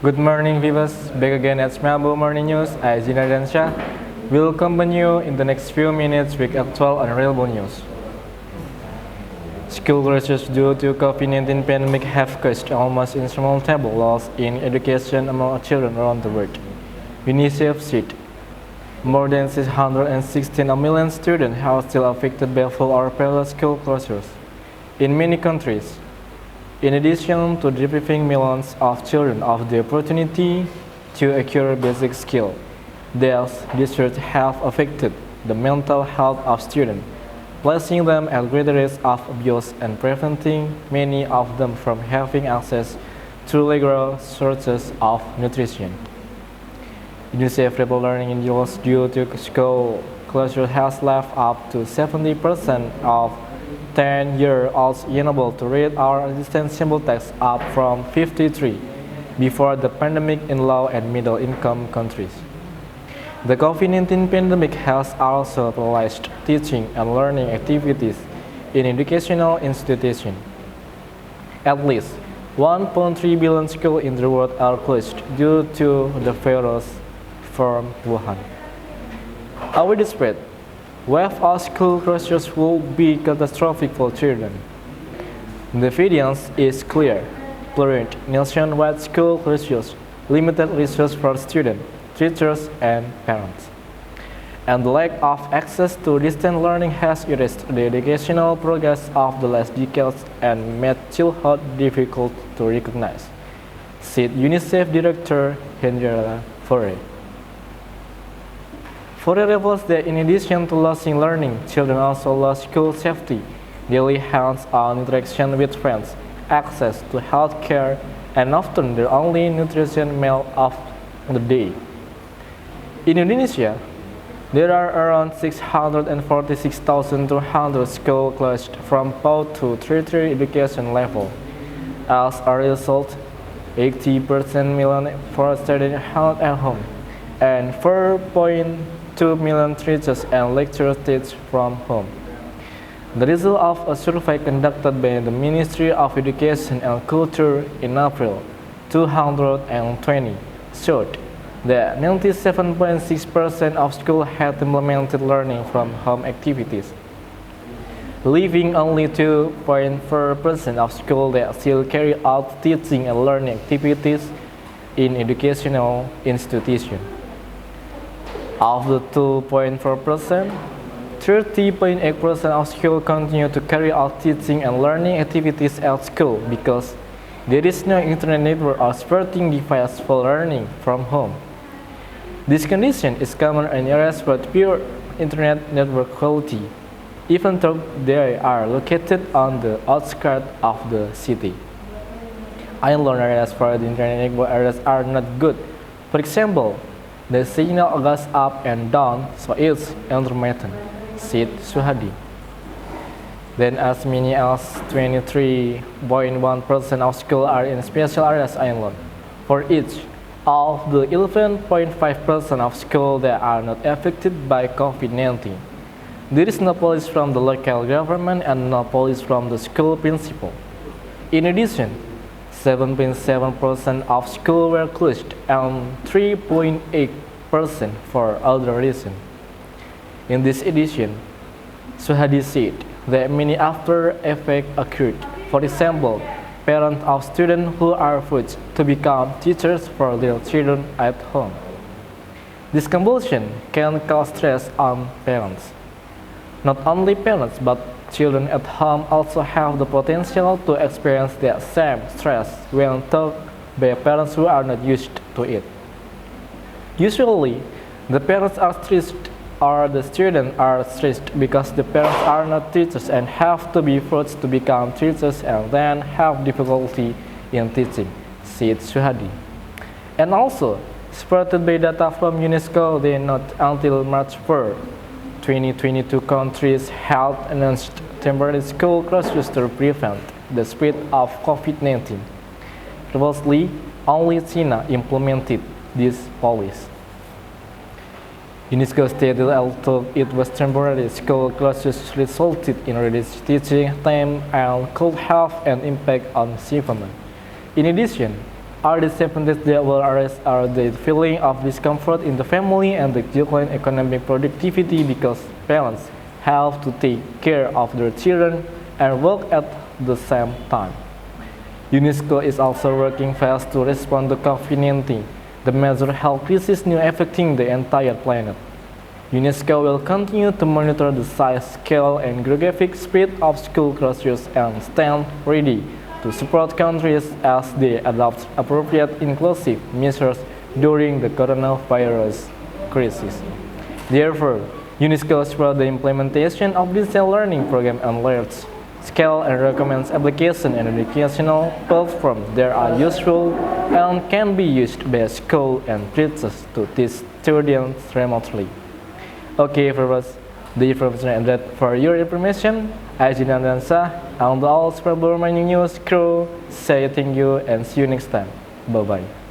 Good morning, viewers. Back again at SMA Morning News. I, Zidan Ardiansyah, will accompany you in the next few minutes with actual and reliable news. School closures due to COVID-19 pandemic have caused almost insurmountable loss in education among children around the world. UNICEF said more than 616 million students are still affected by full or partial school closures in many countries. In addition to depriving millions of children of the opportunity to acquire basic skills, these districts have affected the mental health of students, placing them at greater risk of abuse and preventing many of them from having access to regular sources of nutrition. UNICEF report learning in loss due to school closure has left up to 70% of 10-year-olds unable to read or understand simple text, up from 53 before the pandemic in low and middle-income countries. The COVID-19 pandemic has also paralyzed teaching and learning activities in educational institutions. At least 1.3 billion schools in the world are closed due to the virus from Wuhan. Our spread wave of school closures will be catastrophic for children. The evidence is clear. Planned nationwide school closures, limited resources for students, teachers, and parents, and the lack of access to distance learning has erased the educational progress of the last decades and made childhood difficult to recognize, said UNICEF Director Henrietta Fore. Fore reveals that in addition to losing learning, children also lost school safety, daily hands-on interaction with friends, access to health care, and often their only nutrition meal of the day. In Indonesia, there are around 646,200 schools closed from PAUD to tertiary education level. As a result, 80% million for students held at home, and 4.2 million teachers and lecturers teach from home. The result of a survey conducted by the Ministry of Education and Culture in April 2020 showed that 97.6% of schools had implemented learning from home activities, leaving only 2.4% of schools that still carry out teaching and learning activities in educational institutions. Of the 2.4%, 30.8% of schools continue to carry out teaching and learning activities at school because there is no internet network or supporting device for learning from home. This condition is common in areas with poor internet network quality, even though they are located on the outskirts of the city. Island areas for the internet network areas are not good. For example, the signal goes up and down, so it's intermittent, said Suhadi. Then as many as 23.1% of schools are in special areas island. For each of the 11.5% of schools that are not affected by COVID-19, there is no police from the local government and no police from the school principal. In addition, 7.7% of schools were closed and 3.8% for other reasons. In this edition, Suhadi said that many after effects occurred. For example, parents of students who are forced to become teachers for their children at home. This compulsion can cause stress on parents. Not only parents, but children at home also have the potential to experience that same stress when taught by parents who are not used to it. Usually, the parents are stressed or the students are stressed because the parents are not teachers and have to be forced to become teachers and then have difficulty in teaching, said Suhadi. And also, supported by data from UNESCO, they not until March 4, 2022 countries had announced temporary school closures to prevent the spread of COVID-19. Previously, only China implemented this policy. UNESCO stated although it was temporary, school closures resulted in reduced teaching time and could have an impact on achievement. In addition, are the symptoms that will arise are the feeling of discomfort in the family and the decline economic productivity because parents have to take care of their children and work at the same time. UNESCO is also working fast to respond to COVID-19, the major health crisis now affecting the entire planet. UNESCO will continue to monitor the size, scale, and geographic spread of school closures and stand ready to support countries as they adopt appropriate inclusive measures during the coronavirus crisis. Therefore, UNESCO supports the implementation of digital learning program on large scale and recommends application and educational platforms that are useful and can be used by schools and teachers to teach students remotely. Okay, viewers, the information ended. For your information, I Zidan Ardiansyah and all Super News crew say thank you and see you next time. Bye-bye.